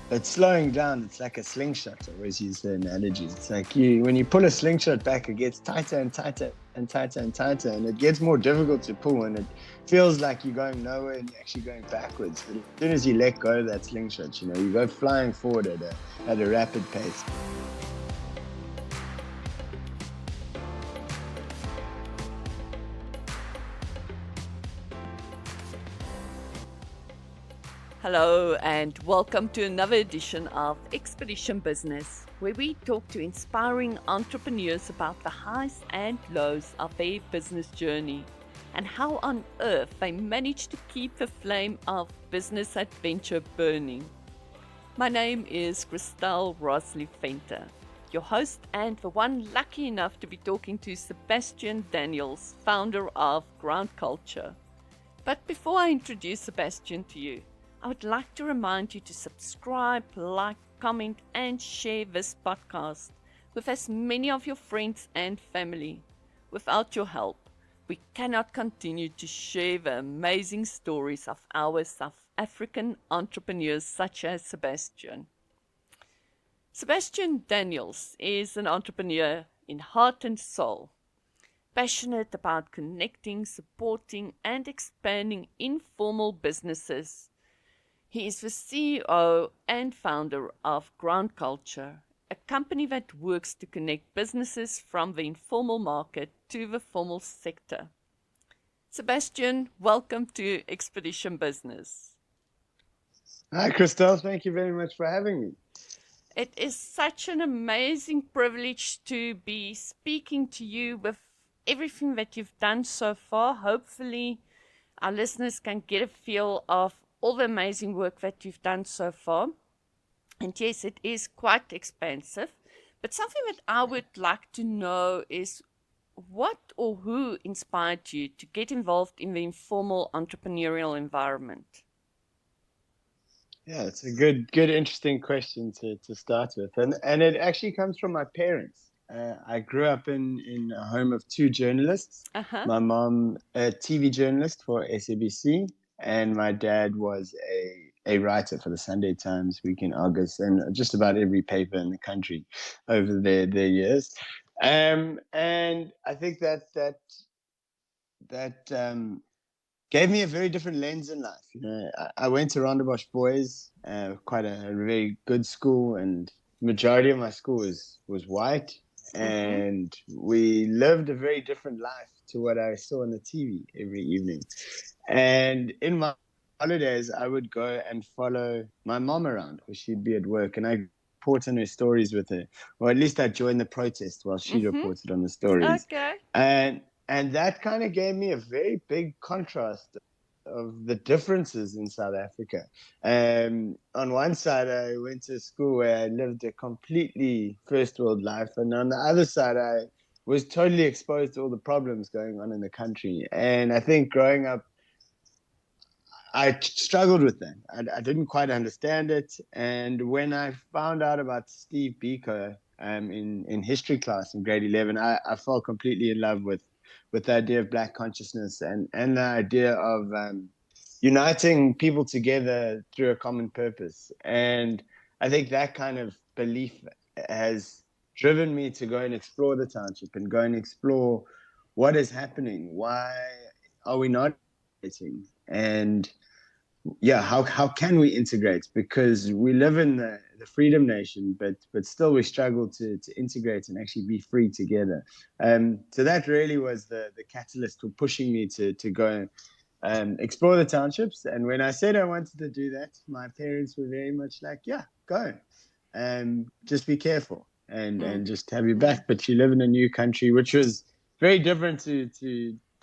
But slowing down, it's like a slingshot. I always use the analogy. It's like when you pull a slingshot back, it gets tighter and tighter and tighter and tighter, and it gets more difficult to pull, and it feels like you're going nowhere and you're actually going backwards. But as soon as you let go of that slingshot, you go flying forward at a rapid pace. Hello, and welcome to another edition of Expedition Business, where we talk to inspiring entrepreneurs about the highs and lows of their business journey and how on earth they manage to keep the flame of business adventure burning. My name is Christelle Rosley Fenter, your host and the one lucky enough to be talking to Sebastian Daniels, founder of Ground Culture. But before I introduce Sebastian to you, I would like to remind you to subscribe, like, comment, and share this podcast with as many of your friends and family. Without your help, we cannot continue to share the amazing stories of our South African entrepreneurs such as Sebastian. Sebastian Daniels is an entrepreneur in heart and soul, passionate about connecting, supporting, and expanding informal businesses. He is the CEO and founder of Ground Culture, a company that works to connect businesses from the informal market to the formal sector. Sebastian, welcome to Expedition Business. Hi, Christelle. Thank you very much for having me. It is such an amazing privilege to be speaking to you with everything that you've done so far. Hopefully, our listeners can get a feel of all the amazing work that you've done so far. And yes, it is quite expensive. But something that I would like to know is what or who inspired you to get involved in the informal entrepreneurial environment? Yeah, it's a good, interesting question to start with, and it actually comes from my parents. I grew up in a home of two journalists. Uh-huh. My mom, a TV journalist for SABC, and my dad was a writer for the Sunday Times, Weekend Argus, and just about every paper in the country over their years. And I think that gave me a very different lens in life. I went to Rondebosch Boys, quite a very good school, and majority of my school was white, Mm-hmm. and we lived a very different life to what I saw on the TV every evening. And in my holidays, I would go and follow my mom around because she'd be at work, and I report on her stories with her, or at least I joined the protest while she Mm-hmm. reported on the stories. Okay. And that kind of gave me a very big contrast of the differences in South Africa. On one side, I went to a school where I lived a completely first world life, and on the other side, I was totally exposed to all the problems going on in the country. And I think growing up, I struggled with that. I didn't quite understand it. And when I found out about Steve Biko in history class in grade 11, I fell completely in love with the idea of Black consciousness and the idea of uniting people together through a common purpose. And I think that kind of belief has driven me to go and explore the township and go and explore what is happening. Why are we not integrating? And yeah, how can we integrate? Because we live in the freedom nation, but still we struggle to integrate and actually be free together. So that really was the catalyst for pushing me to go explore the townships. And when I said I wanted to do that, my parents were very much like, yeah, go. Just be careful and just have your back. But you live in a new country, which was very different to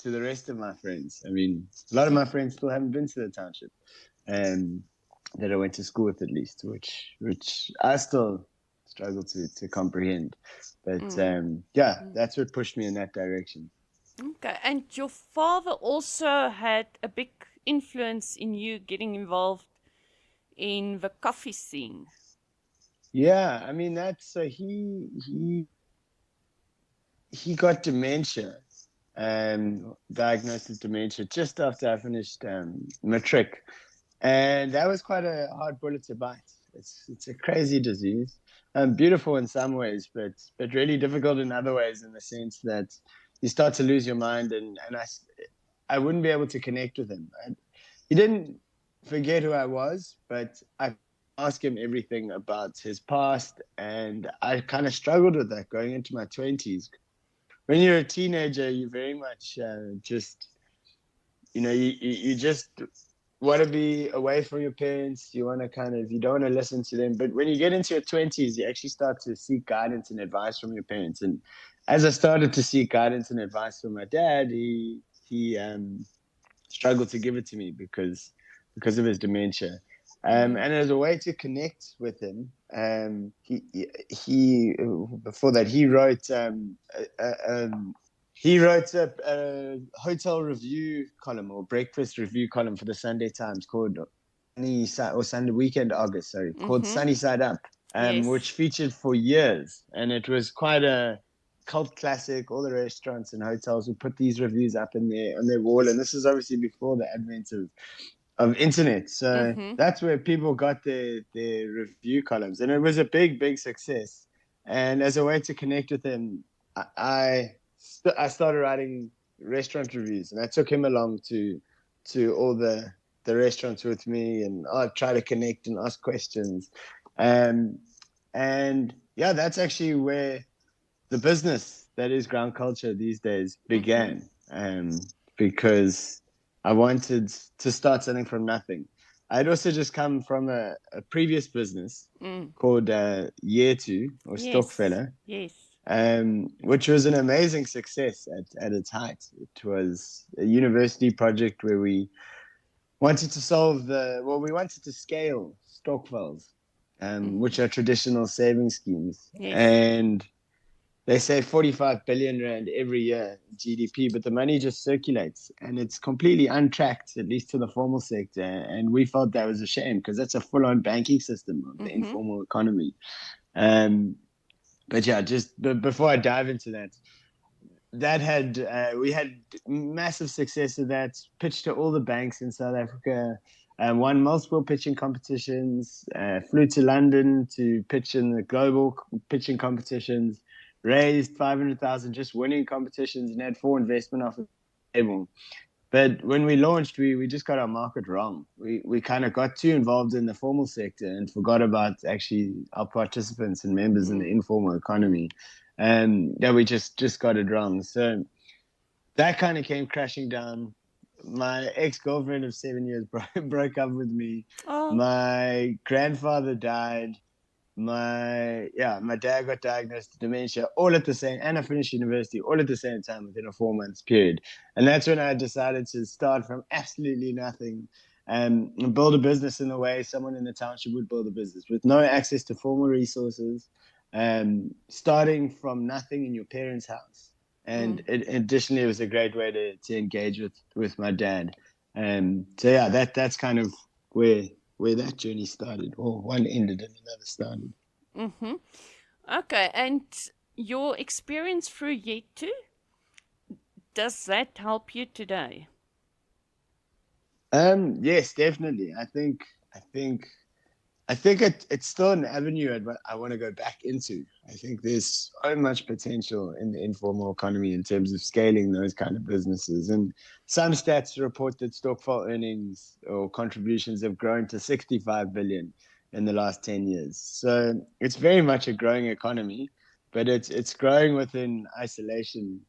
the rest of my friends. I mean, a lot of my friends still haven't been to the township, and that I went to school with, at least, which I still struggle to comprehend. But yeah, that's what pushed me in that direction. Okay. And your father also had a big influence in you getting involved in the coffee scene. Yeah, I mean that's so he got dementia, diagnosed with dementia just after I finished matric, and that was quite a hard bullet to bite. It's a crazy disease. Beautiful in some ways, but really difficult in other ways, in the sense that you start to lose your mind, and I wouldn't be able to connect with him. He didn't forget who I was, but I asked him everything about his past, and I kind of struggled with that going into my 20s. When you're a teenager, you very much just, you just want to be away from your parents. You want to you don't want to listen to them. But when you get into your 20s, you actually start to seek guidance and advice from your parents. And as I started to seek guidance and advice from my dad, he struggled to give it to me because of his dementia. And as a way to connect with him, he before that he wrote a hotel review column or breakfast review column for the Sunday Times called Sunday Weekend August, sorry, called Mm-hmm. Sunny Side Up, Yes. which featured for years, and it was quite a cult classic. All the restaurants and hotels would put these reviews up in their on their wall, and this is obviously before the advent of internet. So Mm-hmm. that's where people got their review columns, and it was a big success. And as a way to connect with him, I started writing restaurant reviews, and I took him along to all the restaurants with me, and I try to connect and ask questions. Um, and yeah, that's actually where the business that is ground culture these days Mm-hmm. began, because I wanted to start something from nothing. I'd also just come from a previous business Mm. called Year Two or Yes. Stockfella, Yes. which was an amazing success at its height. It was a university project where we wanted to we wanted to scale stokvels, Mm-hmm. which are traditional saving schemes. Yes. And they say 45 billion rand every year GDP, but the money just circulates and it's completely untracked, at least to the formal sector. And we felt that was a shame because that's a full on banking system of the Mm-hmm. informal economy. Um, but yeah, before I dive into that, we had massive success of that, pitched to all the banks in South Africa, won multiple pitching competitions, flew to London to pitch in the global pitching competitions, raised 500,000 just winning competitions, and had four investment offers on the table. But when we launched, we just got our market wrong. We kind of got too involved in the formal sector and forgot about actually our participants and members in the Mm. informal Mm. economy. And yeah, we just got it wrong. So that kind of came crashing down. My ex-girlfriend of 7 years broke up with me. Oh. My grandfather died. My dad got diagnosed with dementia all at the same, and I finished university all at the same time within a 4 months period. And that's when I decided to start from absolutely nothing and build a business in the way someone in the township would build a business, with no access to formal resources, starting from nothing in your parents' house. And Mm. additionally, it was a great way to engage with my dad. So yeah, that's kind of where that journey started, or one ended and another started. Mm-hmm. Okay, and your experience through Yet too, does that help you today? Yes, definitely. I think I think it's still an avenue I want to go back into. I think there's so much potential in the informal economy in terms of scaling those kind of businesses. And some stats report that stockful earnings or contributions have grown to 65 billion in the last 10 years. So it's very much a growing economy, but it's growing within isolation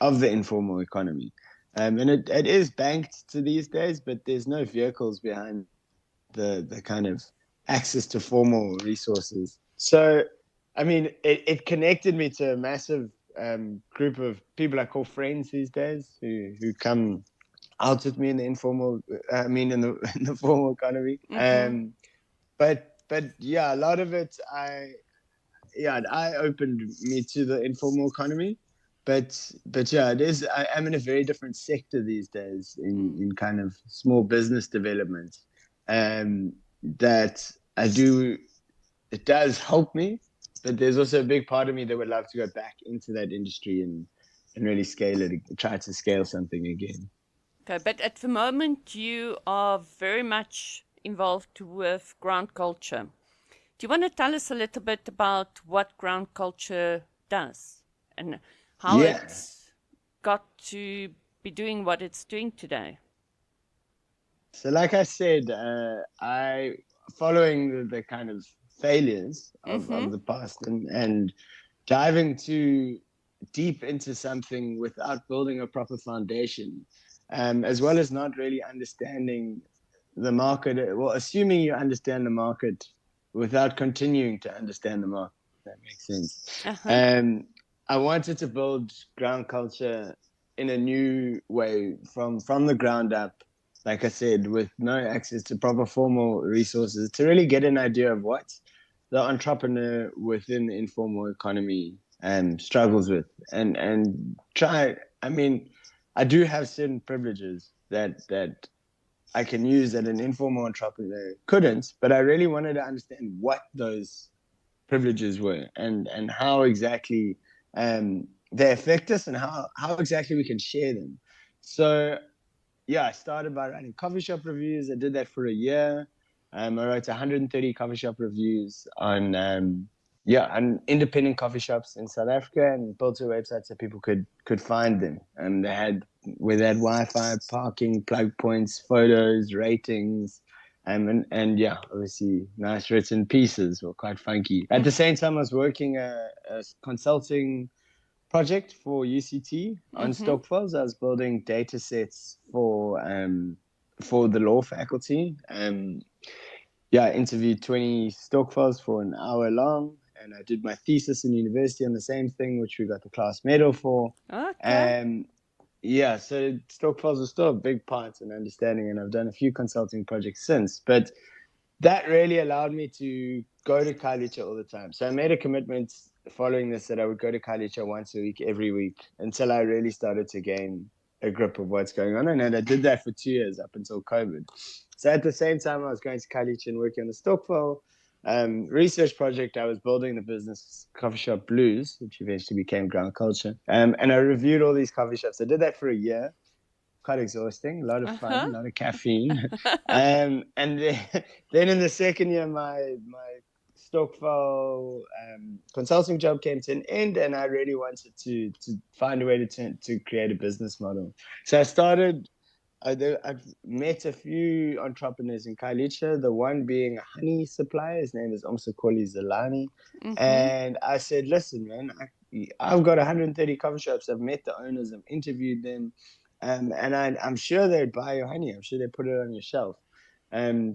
of the informal economy. And it is banked to these days, but there's no vehicles behind the kind of access to formal resources. So, I mean, it connected me to a massive group of people I call friends these days who come out with me in the informal, I mean, in the in the formal economy. Mm-hmm. But yeah, a lot of it, I opened me to the informal economy. But yeah, it is. I'm in a very different sector these days Mm. in kind of small business development, um, that I do. It does help me, but there's also a big part of me that would love to go back into that industry and really scale it, try to scale something again. Okay, but at the moment you are very much involved with ground culture. Do you want to tell us a little bit about what ground culture does and how Yeah. it's got to be doing what it's doing today? So, like I said, following the kind of failures Mm-hmm. of the past and diving too deep into something without building a proper foundation, as well as not really understanding the market, well, assuming you understand the market without continuing to understand the market, if that makes sense. Uh-huh. Um, I wanted to build ground culture in a new way from the ground up, like I said, with no access to proper formal resources to really get an idea of what the entrepreneur within the informal economy struggles with and try. I mean, I do have certain privileges that I can use that an informal entrepreneur couldn't, but I really wanted to understand what those privileges were and how exactly they affect us and how exactly we can share them. So yeah, I started by writing coffee shop reviews. I did that for a year. I wrote 130 coffee shop reviews on independent coffee shops in South Africa and built a website so people could find them. And they had Wi-Fi, parking, plug points, photos, ratings, and yeah, obviously nice written pieces were quite funky. At the same time, I was working a consulting project for UCT on Mm-hmm. stock files. I was building data sets for the law faculty. Yeah, I interviewed 20 stock files for an hour long, and I did my thesis in university on the same thing, which we got the class medal for. Okay. Um, yeah, so stock files are still a big part in understanding, and I've done a few consulting projects since. But that really allowed me to go to Khayelitsha all the time. So I made a commitment following this that I would go to Khayelitsha once a week, every week, until I really started to gain a grip of what's going on. And I did that for 2 years up until COVID. So at the same time, I was going to Khayelitsha and working on the Stockville research project. I was building the business coffee shop Blues, which eventually became Ground Culture. And I reviewed all these coffee shops. I did that for a year, quite exhausting, a lot of Uh-huh. fun, a lot of caffeine. And then in the second year, my Stockville consulting job came to an end, and I really wanted to find a way to create a business model. So I started. I've met a few entrepreneurs in Khayelitsha, the one being a honey supplier. His name is Omsakoli Zalani. Mm-hmm. And I said, listen, man, I've got 130 coffee shops. I've met the owners, I've interviewed them. And I'm sure they'd buy your honey. I'm sure they put it on your shelf.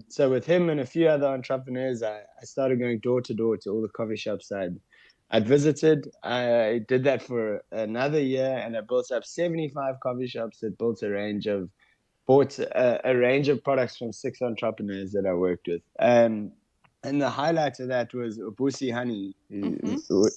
So with him and a few other entrepreneurs, I started going door to door to all the coffee shops I'd visited. I did that for another year, and I built up 75 coffee shops that built bought a range of products from 6 entrepreneurs that I worked with. And the highlight of that was Ubusi honey, Mm-hmm. who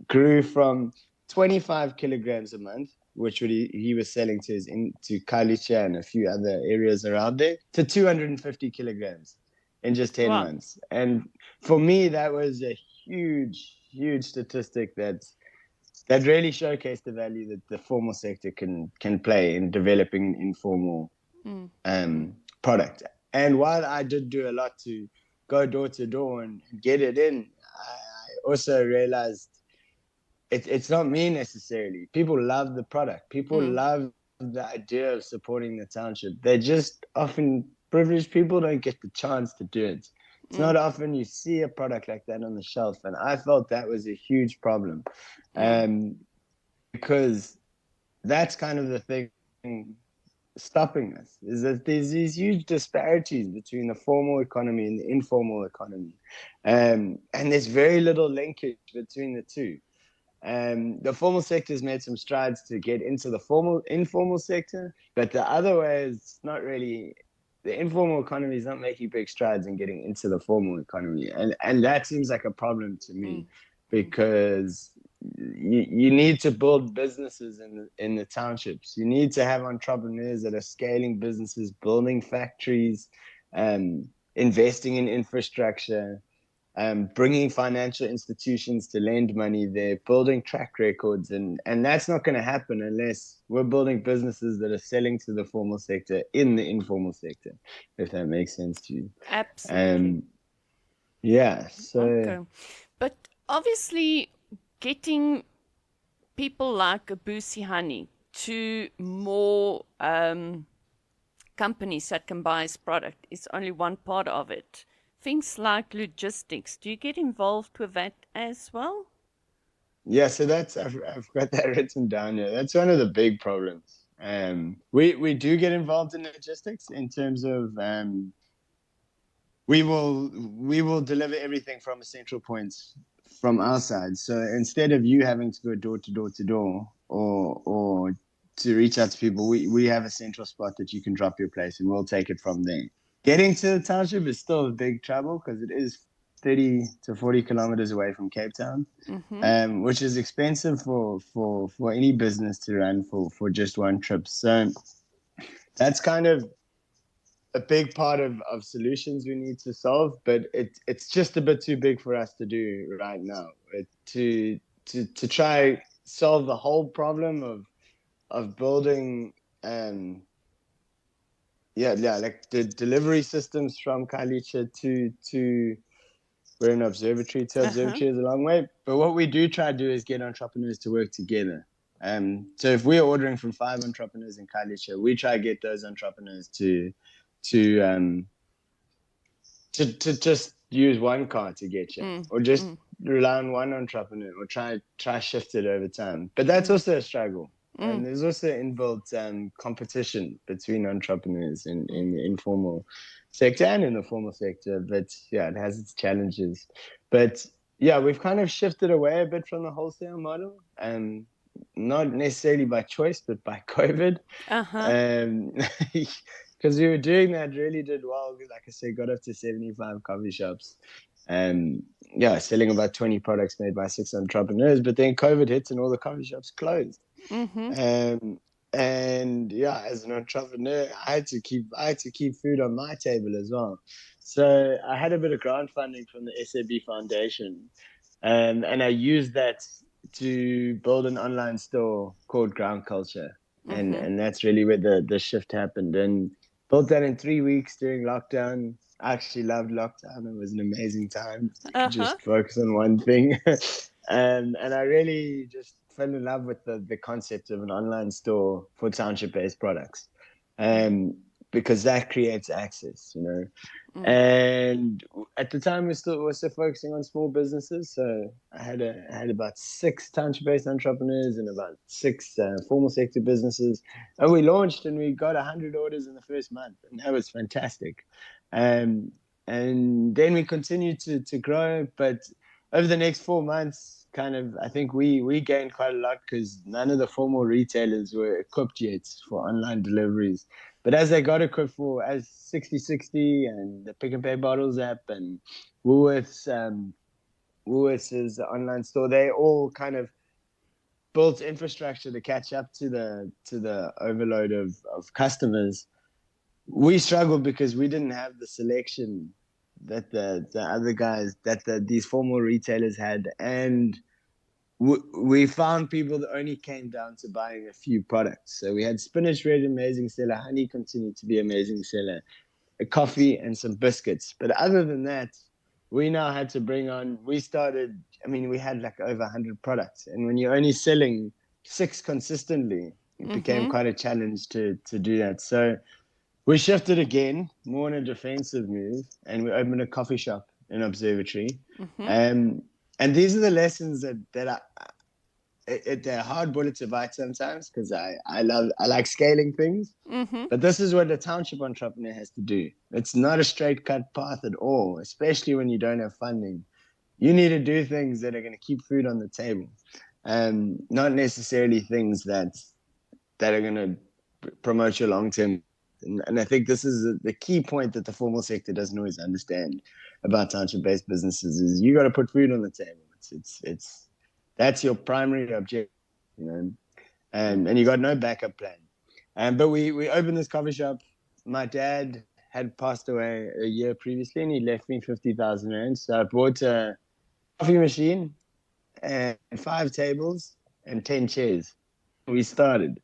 grew from 25 kilograms a month, which he was selling to Kalicha and a few other areas around there, to 250 kilograms in just 10 Wow. months. And for me, that was a huge statistic that really showcased the value that the formal sector can play in developing informal Mm. product. And while I did do a lot to go door to door and get it in, I also realized it's not me necessarily. People love the product. People Mm. love the idea of supporting the township. They just often privileged people don't get the chance to do it. It's Mm. not often you see a product like that on the shelf, and I felt that was a huge problem, Mm. um, because that's kind of the thing stopping us is that there's these huge disparities between the formal economy and the informal economy. And there's very little linkage between the two. The formal sector has made some strides to get into the informal sector, but the other way is not really. The informal economy is not making big strides in getting into the formal economy, and that seems like a problem to Mm. me Mm. because you need to build businesses in the townships. You need to have entrepreneurs that are scaling businesses, building factories, investing in infrastructure, bringing financial institutions to lend money there, building track records, and that's not going to happen unless we're building businesses that are selling to the formal sector in the informal sector, if that makes sense to you. Absolutely. Um, yeah, so Okay. But obviously, getting people like Abusi Honey to more companies that can buy his product is only one part of it. Things like logistics, do you get involved with that as well? yeah, so that's I've got that written down here. That's one of the big problems. We do get involved in logistics in terms of we will deliver everything from a central point from our side. So instead of you having to go door to door to door or to reach out to people, we have a central spot that you can drop your place and we'll take it from there. Getting to the township is still a big trouble because it is 30 to 40 kilometers away from Cape Town, Mm-hmm. which is expensive for any business to run for just one trip. So that's kind of a big part of solutions we need to solve, but it's just a bit too big for us to do right now. To try solve the whole problem of building like the delivery systems from Kalicha to we're an observatory to Uh-huh. observatory is a long way. But what we do try to do is get entrepreneurs to work together. So if we're ordering from 5 entrepreneurs in Kalicha, we try to get those entrepreneurs to um, to just use one car to get you, Mm, or just mm, rely on one entrepreneur, or try shift it over time. But that's mm, also a struggle, mm, and there's also inbuilt competition between entrepreneurs in the informal sector and in the formal sector. But yeah, it has its challenges. But yeah, we've kind of shifted away a bit from the wholesale model, and not necessarily by choice, but by COVID. uh-huh. Um, because we were doing that, really did well. Like I said, got up to 75 coffee shops, and yeah, selling about 20 products made by 6 entrepreneurs. But then COVID hit, and all the coffee shops closed. Mm-hmm. Um, and yeah, as an entrepreneur, I had to keep food on my table as well. So I had a bit of grant funding from the SAB Foundation, and I used that to build an online store called Ground Culture, Mm-hmm. and that's really where the shift happened. And built that in 3 weeks during lockdown. I actually loved lockdown. It was an amazing time. You could Uh-huh. just focus on one thing. And I really just fell in love with the concept of an online store for township-based products. Um, because that creates access, you know. Mm, And at the time, we were still focusing on small businesses. So I had about 6 township-based entrepreneurs and about 6 formal sector businesses. And we launched and we got 100 orders in the first month, and that was fantastic. Um, and then we continued to grow, but over the next 4 months, kind of, I think we gained quite a lot because none of the formal retailers were equipped yet for online deliveries. But as they got equipped for as 60/60 and the Pick and Pay Bottles app and Woolworths, Woolworths is the online store, they all kind of built infrastructure to catch up to the overload of customers. We struggled because we didn't have the selection that the other guys these formal retailers had, and we found people that only came down to buying a few products. So we had spinach red, amazing seller, honey continued to be amazing seller, a coffee and some biscuits. But other than that, we now had to bring on, we started, I mean, we had like over 100 products. And when you're only selling 6 consistently, it became mm-hmm. quite a challenge to do that. So we shifted again, more in a defensive move, and we opened a coffee shop in Observatory. Mm-hmm. Um, and these are the lessons they're hard bullet to bite sometimes because I like scaling things. Mm-hmm. But this is what a township entrepreneur has to do. It's not a straight cut path at all, especially when you don't have funding. You need to do things that are going to keep food on the table, not necessarily things that are going to promote your long term. And I think this is the key point that the formal sector doesn't always understand about township based businesses is you got to put food on the table. It's that's your primary objective, you know, and you got no backup plan. But we opened this coffee shop. My dad had passed away a year previously, and he left me 50,000 rand. So I bought a coffee machine and 5 tables and 10 chairs. We started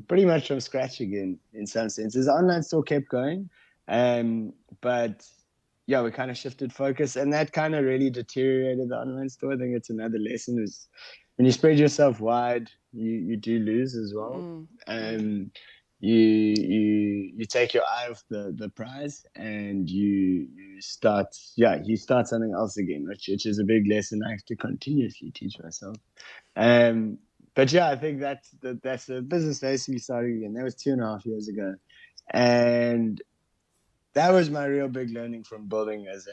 pretty much from scratch again in some senses. The online store kept going, but yeah, we kind of shifted focus, and that kind of really deteriorated the online store. I think it's another lesson is when you spread yourself wide, you do lose as well. You take your eye off the prize, and you start something else again, which is a big lesson I have to continuously teach myself. Um, but yeah, I think that's a business basically starting again. That was 2.5 years ago, and that was my real big learning from building as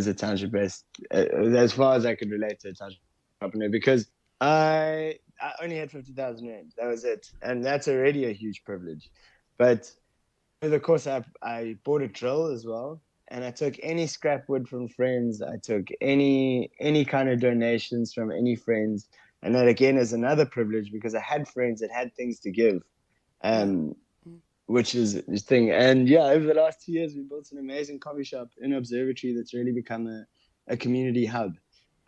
a township based, as far as I could relate to a township entrepreneur, because I only had 50,000 rand. That was it, and that's already a huge privilege. But over the course, I bought a drill as well, and I took any scrap wood from friends. I took any kind of donations from any friends, and that again is another privilege because I had friends that had things to give. Um, which is this thing. And yeah, over the last 2 years, we built an amazing coffee shop in Observatory that's really become a community hub.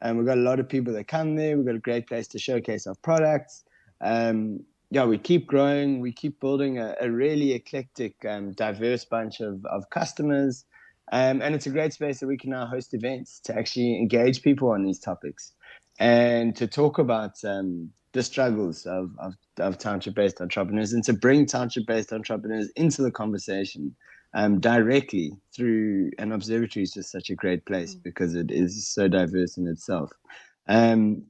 And we've got a lot of people that come there. We've got a great place to showcase our products. Yeah, we keep growing. We keep building a really eclectic, diverse bunch of customers. And it's a great space that we can now host events to actually engage people on these topics and to talk about the struggles of township-based entrepreneurs, and to bring township-based entrepreneurs into the conversation directly through an observatory is just such a great place because it is so diverse in itself. And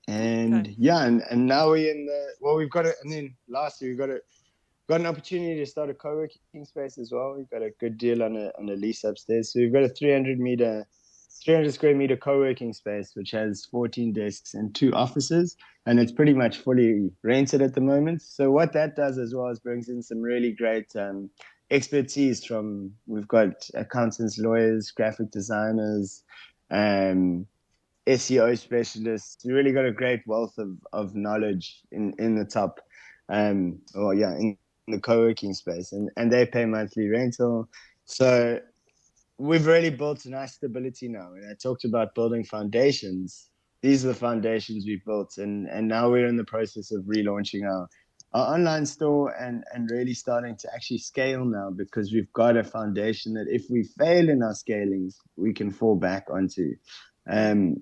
yeah, and now we're in we've got it, and then lastly got an opportunity to start a co-working space as well. We've got a good deal on a lease upstairs, so we've got a 300 square meter co-working space, which has 14 desks and 2 offices, and it's pretty much fully rented at the moment. So what that does as well is brings in some really great expertise from, we've got accountants, lawyers, graphic designers, SEO specialists. You really got a great wealth of knowledge in the top, in the co-working space, and they pay monthly rental. So we've really built a nice stability now. And I talked about building foundations. These are the foundations we've built, and now we're in the process of relaunching our online store and really starting to actually scale now, because we've got a foundation that if we fail in our scalings, we can fall back onto. And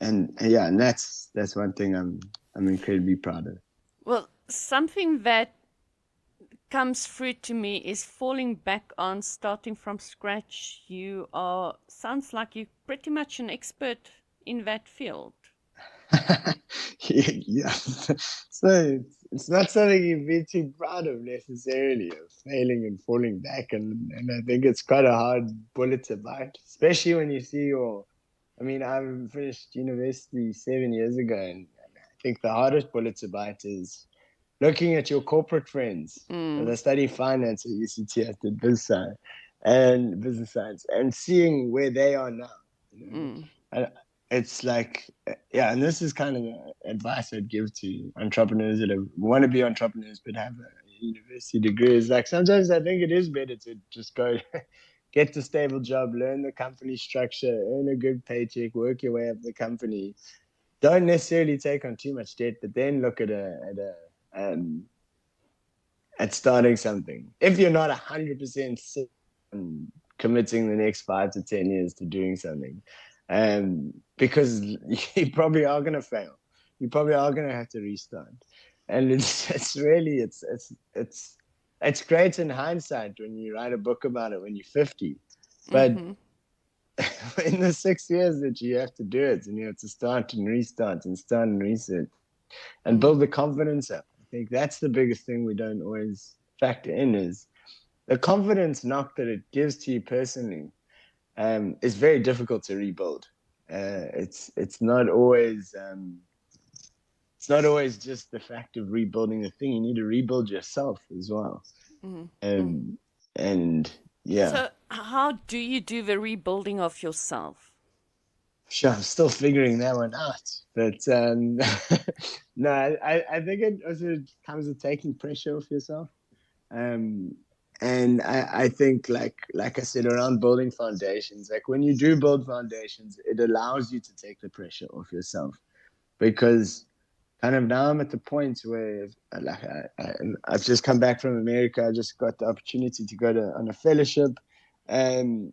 that's one thing I'm incredibly proud of. Well, something that comes through to me is falling back on, starting from scratch. Sounds like you're pretty much an expert in that field. Yeah. So it's not something you'd be too proud of necessarily, of failing and falling back. And I think it's quite a hard bullet to bite, especially when you see I finished university 7 years ago, and I think the hardest bullet to bite is looking at your corporate friends. And I studied finance at UCT. I did business science, and seeing where they are now. And it's like, yeah, and this is kind of the advice I'd give to entrepreneurs that want to be entrepreneurs but have a university degree. Is like, sometimes I think it is better to just go get the stable job, learn the company structure, earn a good paycheck, work your way up the company. Don't necessarily take on too much debt, but then look at starting something. If you're not 100% committing the next 5 to 10 years to doing something, because you probably are going to fail. You probably are going to have to restart. And it's great in hindsight when you write a book about it when you're 50. But in the 6 years that you have to do it, and you have to start and restart and start and research and build the confidence up. I think that's the biggest thing we don't always factor in, is the confidence knock that it gives to you personally is very difficult to rebuild. It's not always just the fact of rebuilding the thing. You need to rebuild yourself as well. And yeah. So how do you do the rebuilding of yourself? Sure, I'm still figuring that one out. But no, I think it also comes with taking pressure off yourself. And I think like I said, around building foundations, like when you do build foundations, it allows you to take the pressure off yourself, because kind of now I'm at the point where I've just come back from America. I just got the opportunity to go on a fellowship, and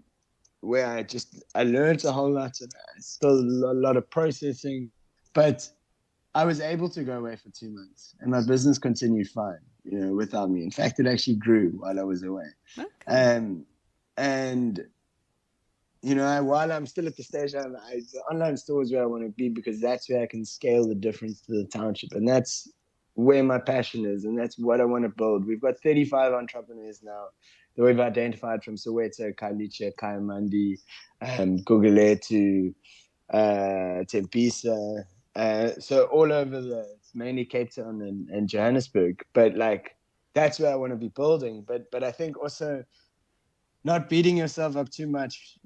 where I learned a whole lot, and still a lot of processing, but I was able to go away for 2 months, and my business continued fine, without me. In fact, it actually grew while I was away. Okay. Um, and while I'm still at the stage, the online store is where I want to be, because that's where I can scale the difference to the township, and that's where my passion is, and that's what I want to build. We've got 35 entrepreneurs now that we've identified, from Soweto, Khayelitsha, Kayamandi, Guguletu, Tembisa, so all over mainly Cape Town and Johannesburg. But like, that's where I want to be building. But I think also not beating yourself up too much,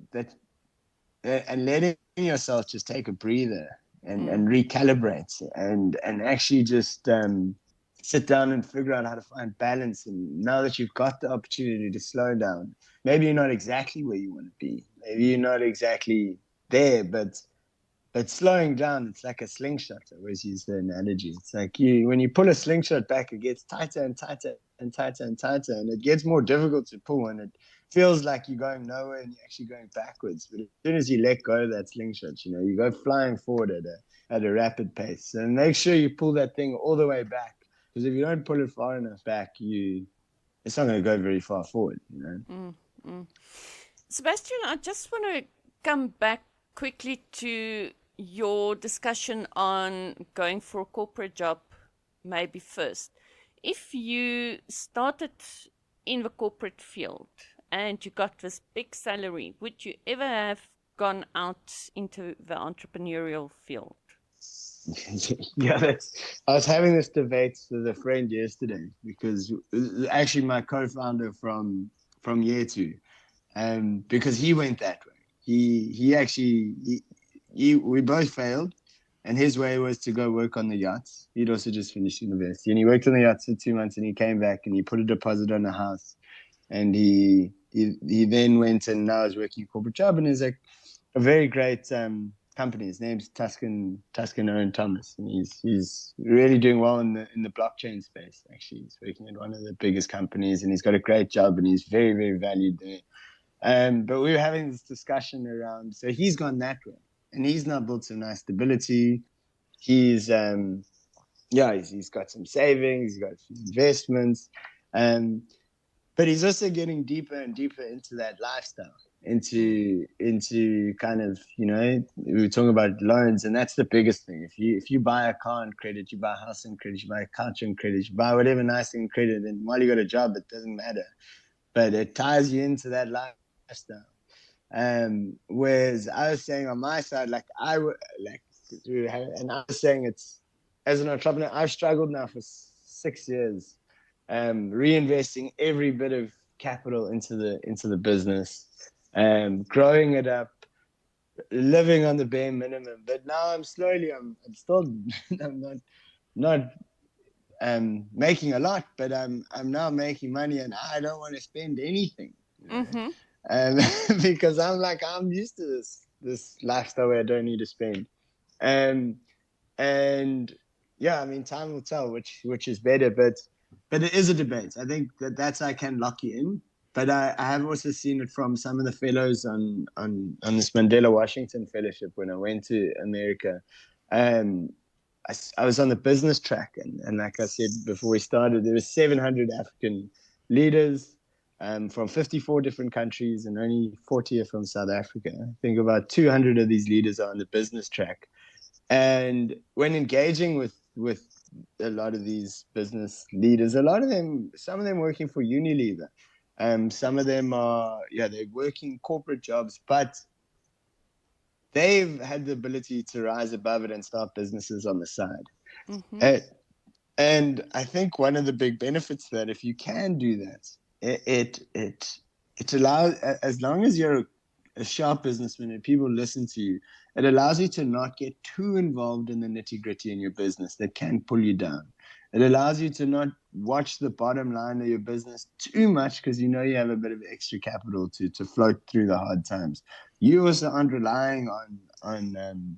and letting yourself just take a breather and recalibrate, and actually just sit down and figure out how to find balance. And now that you've got the opportunity to slow down, maybe you're not exactly where you want to be, maybe you're not exactly there, but slowing down, it's like a slingshot. I always use the analogy. It's like when you pull a slingshot back, it gets tighter and tighter and tighter and tighter, and it gets more difficult to pull, and it feels like you're going nowhere and you're actually going backwards. But as soon as you let go of that slingshot, you go flying forward at a rapid pace. And make sure you pull that thing all the way back, because if you don't pull it far enough back, it's not going to go very far forward. Sebastian, I just want to come back quickly to your discussion on going for a corporate job, maybe first. If you started in the corporate field and you got this big salary, would you ever have gone out into the entrepreneurial field? Yeah, I was having this debate with a friend yesterday, because actually my co-founder from year two, because he went that way. He actually we both failed, and his way was to go work on the yachts. He'd also just finished university, and he worked on the yachts for 2 months, and he came back and he put a deposit on a house, and he then went and now is working a corporate job, and is like a very great company. His name's Tuscan Owen Thomas, and he's really doing well in the blockchain space. Actually, he's working at one of the biggest companies, and he's got a great job, and he's very, very valued there. But we were having this discussion around, so he's gone that way, and he's now built some nice stability. He's he's got some savings, he's got some investments, um, but he's also getting deeper and deeper into that lifestyle, into kind of, we were talking about loans, and that's the biggest thing. If you buy a car on credit, you buy a house on credit, you buy a couch on credit, you buy whatever nice thing on credit, and while you got a job, it doesn't matter, but it ties you into that lifestyle. Whereas I was saying on my side, like I would like, and I was saying, it's, as an entrepreneur, I've struggled now for 6 years, reinvesting every bit of capital into the business, growing it up, living on the bare minimum. But now I'm still I'm not making a lot, but I'm now making money, and I don't want to spend anything, Mm-hmm. um, because I'm used to this lifestyle where I don't need to spend. Um, and yeah, I mean, time will tell which is better, but it is a debate. I think that's I can lock you in. But I have also seen it from some of the fellows on this Mandela Washington Fellowship when I went to America. Um, I was on the business track, and like I said before we started, there were 700 African leaders, from 54 different countries, and only 40 are from South Africa. I think about 200 of these leaders are on the business track. And when engaging with a lot of these business leaders, a lot of them, some of them working for Unilever, some of them are, they're working corporate jobs, but they've had the ability to rise above it and start businesses on the side. Mm-hmm. And, and I think one of the big benefits that, if you can do that, it allows, as long as you're a sharp businessman and people listen to you, it allows you to not get too involved in the nitty gritty in your business that can pull you down. It allows you to not watch the bottom line of your business too much because you know you have a bit of extra capital to float through the hard times. You also aren't relying on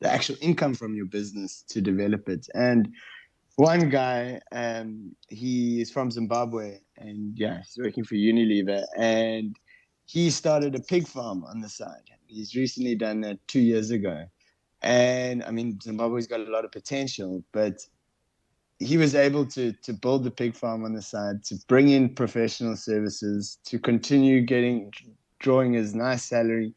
the actual income from your business to develop it. And one guy, he is from Zimbabwe, and yeah, he's working for Unilever, and he started a pig farm on the side. He's recently done that 2 years ago. And I mean, Zimbabwe's got a lot of potential, but he was able to build the pig farm on the side, to bring in professional services, to continue drawing his nice salary,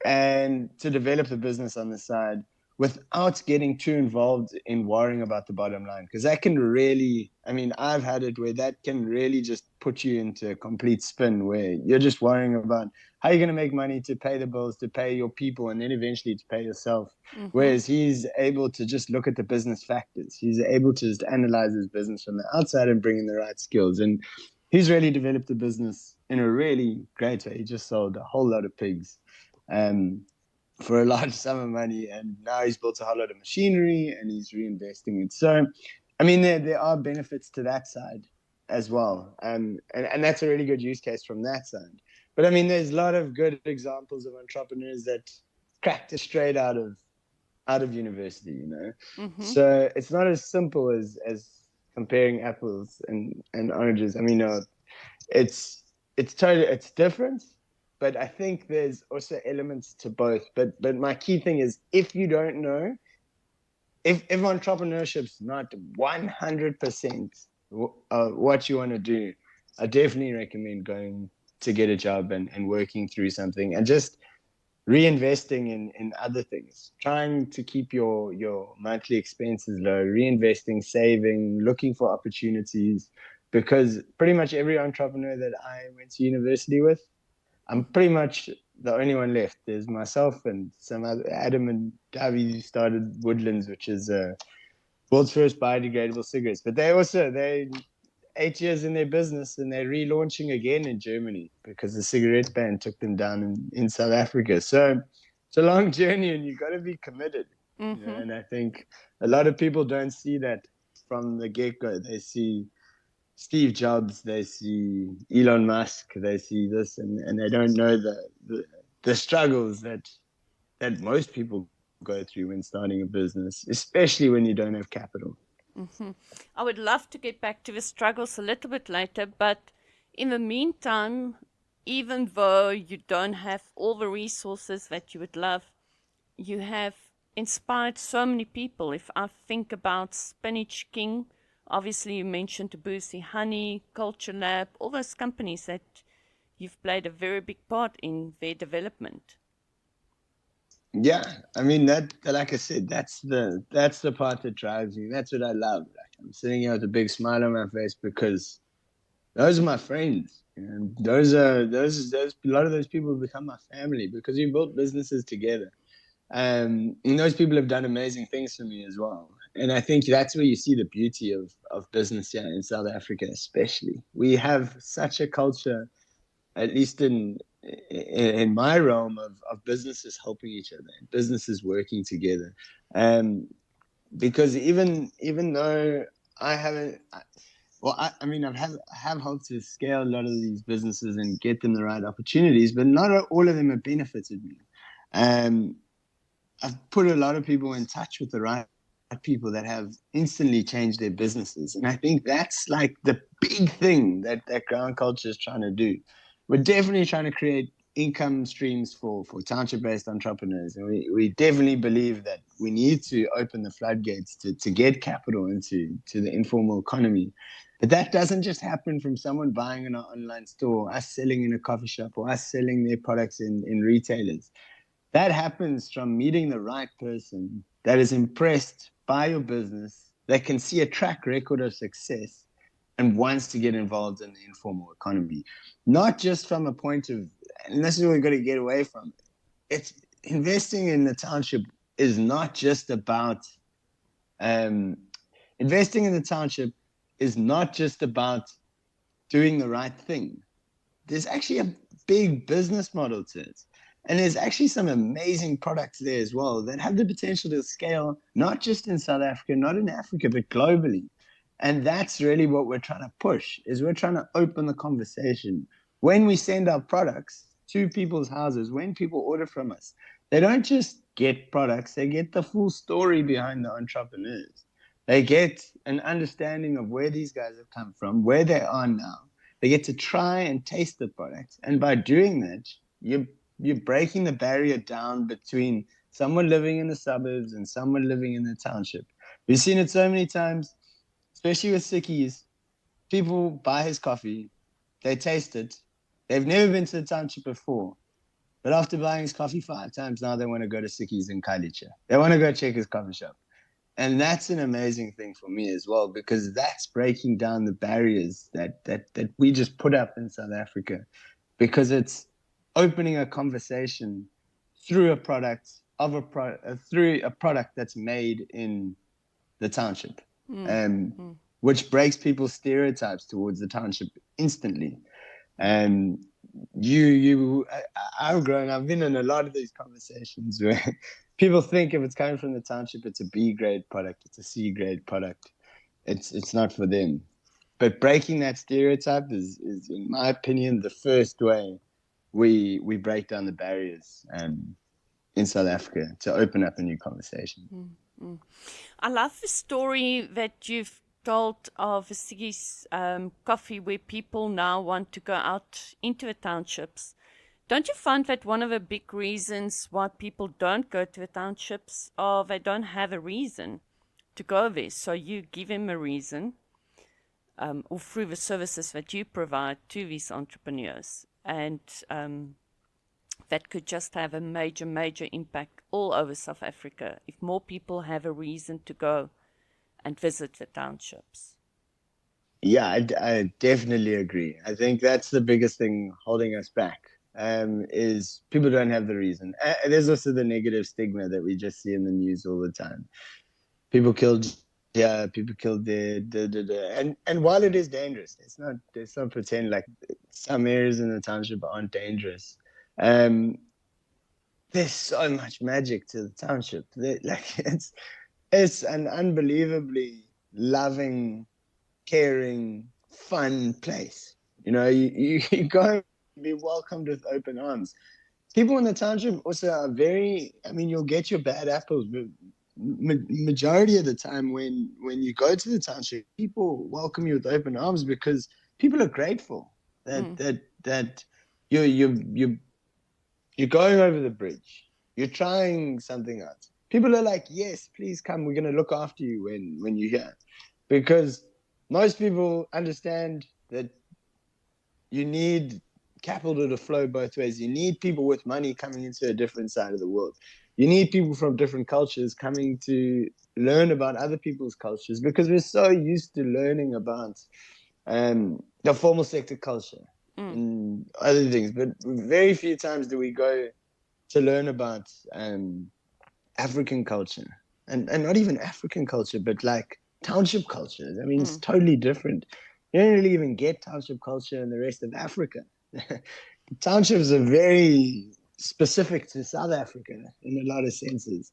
and to develop the business on the side without getting too involved in worrying about the bottom line. Because that can really, I mean, I've had it where that can really just put you into a complete spin where you're just worrying about how you're going to make money to pay the bills, to pay your people, and then eventually to pay yourself. Mm-hmm. Whereas he's able to just look at the business factors. He's able to just analyze his business from the outside and bring in the right skills. And he's really developed the business in a really great way. He just sold a whole lot of pigs. For a large sum of money, and now he's built a whole lot of machinery and he's reinvesting it. So, I mean, there are benefits to that side as well, and that's a really good use case from that side. But I mean, there's a lot of good examples of entrepreneurs that cracked it straight out of university, you know. Mm-hmm. So it's not as simple as comparing apples and oranges. I mean, no, it's different, but I think there's also elements to both. But my key thing is, if you don't know, if entrepreneurship's not 100% what you want to do, I definitely recommend going to get a job and working through something and just reinvesting in other things, trying to keep your monthly expenses low, reinvesting, saving, looking for opportunities, because pretty much every entrepreneur that I went to university with, I'm Mm-hmm. pretty much the only one left. There's myself and some other Adam and Davi who started Woodlands, which is world's first biodegradable cigarettes. But they 8 years in their business and they're relaunching again in Germany because the cigarette ban took them down in South Africa. So it's a long journey and you've got to be committed. You know, Mm-hmm. and I think a lot of people don't see that from the get-go. They see Steve Jobs, they see Elon Musk, they see this, and they don't know the struggles that most people go through when starting a business, especially when you don't have capital. Mm-hmm. I would love to get back to the struggles a little bit later, but in the meantime, even though you don't have all the resources that you would love, you have inspired so many people. If I think about Spinach King, obviously you mentioned Tabusi Honey, Culture Lab, all those companies that you've played a very big part in their development. Yeah, I mean that like I said, that's the part that drives me. That's what I love. Like, I'm sitting here with a big smile on my face because those are my friends. And those a lot of those people become my family because we built businesses together. And those people have done amazing things for me as well. And I think that's where you see the beauty of business here in South Africa, especially. We have such a culture, at least in my realm of businesses helping each other, businesses working together. Um, because even though I haven't, well, I mean, I have helped to scale a lot of these businesses and get them the right opportunities, but not all of them have benefited me. Um, I've put a lot of people in touch with the right people that have instantly changed their businesses. And I think that's like the big thing that ground culture is trying to do. We're definitely trying to create income streams for township-based entrepreneurs. And we definitely believe that we need to open the floodgates to get capital to the informal economy. But that doesn't just happen from someone buying in an online store, us selling in a coffee shop, or us selling their products in retailers. That happens from meeting the right person that is impressed by your business, that can see a track record of success and wants to get involved in the informal economy. Not just from a point of, and this is what we've got to get away from. It's investing in the township is not just about, um, investing in the township is not just about doing the right thing. There's actually a big business model to it. And there's actually some amazing products there as well that have the potential to scale, not just in South Africa, not in Africa, but globally. And that's really what we're trying to push, is we're trying to open the conversation. When we send our products to people's houses, when people order from us, they don't just get products, they get the full story behind the entrepreneurs. They get an understanding of where these guys have come from, where they are now. They get to try and taste the product. And by doing that, you're breaking the barrier down between someone living in the suburbs and someone living in the township. We've seen it so many times, especially with Sickies. People buy his coffee, they taste it. They've never been to the township before. But after buying his coffee 5 times, now they want to go to Sickies in Kalicha. They want to go check his coffee shop. And that's an amazing thing for me as well, because that's breaking down the barriers that we just put up in South Africa, because it's opening a conversation through a product through a product that's made in the township, which breaks people's stereotypes towards the township instantly. And I've been in a lot of these conversations where people think if it's coming from the township, it's a B grade product, it's a C grade product. It's not for them. But breaking that stereotype is in my opinion, the first way we break down the barriers in South Africa to open up a new conversation. I love the story that you've told of Siggy's coffee, where people now want to go out into the townships. Don't you find that one of the big reasons why people don't go to the townships are they don't have a reason to go there? So you give them a reason, or through the services that you provide to these entrepreneurs, and that could just have a major, major impact all over South Africa if more people have a reason to go and visit the townships. Yeah, I definitely agree. I think that's the biggest thing holding us back, is people don't have the reason. There's also the negative stigma that we just see in the news all the time. People killed, yeah, people killed there, and while it is dangerous, let's not pretend like some areas in the township aren't dangerous. There's so much magic to the township. Like it's an unbelievably loving, caring, fun place. You know, you go and be welcomed with open arms. People in the township also are very, I mean, you'll get your bad apples, but majority of the time when you go to the township, people welcome you with open arms because people are grateful that you're going over the bridge. You're trying something out. People are like, yes, please come. We're going to look after you when you're here. Because most people understand that you need capital to flow both ways. You need people with money coming into a different side of the world. You need people from different cultures coming to learn about other people's cultures, because we're so used to learning about the formal sector culture and other things. But very few times do we go to learn about African culture, and not even African culture, but like township culture. I mean, it's totally different. You don't really even get township culture in the rest of Africa. Townships are very specific to South Africa in a lot of senses.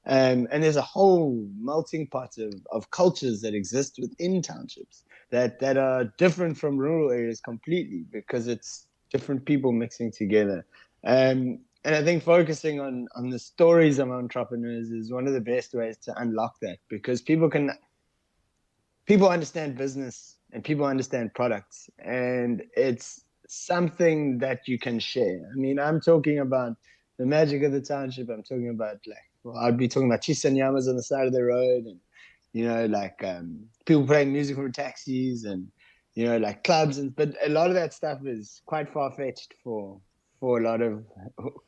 And there's a whole melting pot of cultures that exist within townships that are different from rural areas completely, because it's different people mixing together. And I think focusing on the stories of entrepreneurs is one of the best ways to unlock that, because people understand business and people understand products, and it's something that you can share. I mean, I'm talking about the magic of the township. I'm talking about I'd be talking about chisanyamas on the side of the road, and people playing music from taxis, and like clubs, but a lot of that stuff is quite far-fetched for a lot of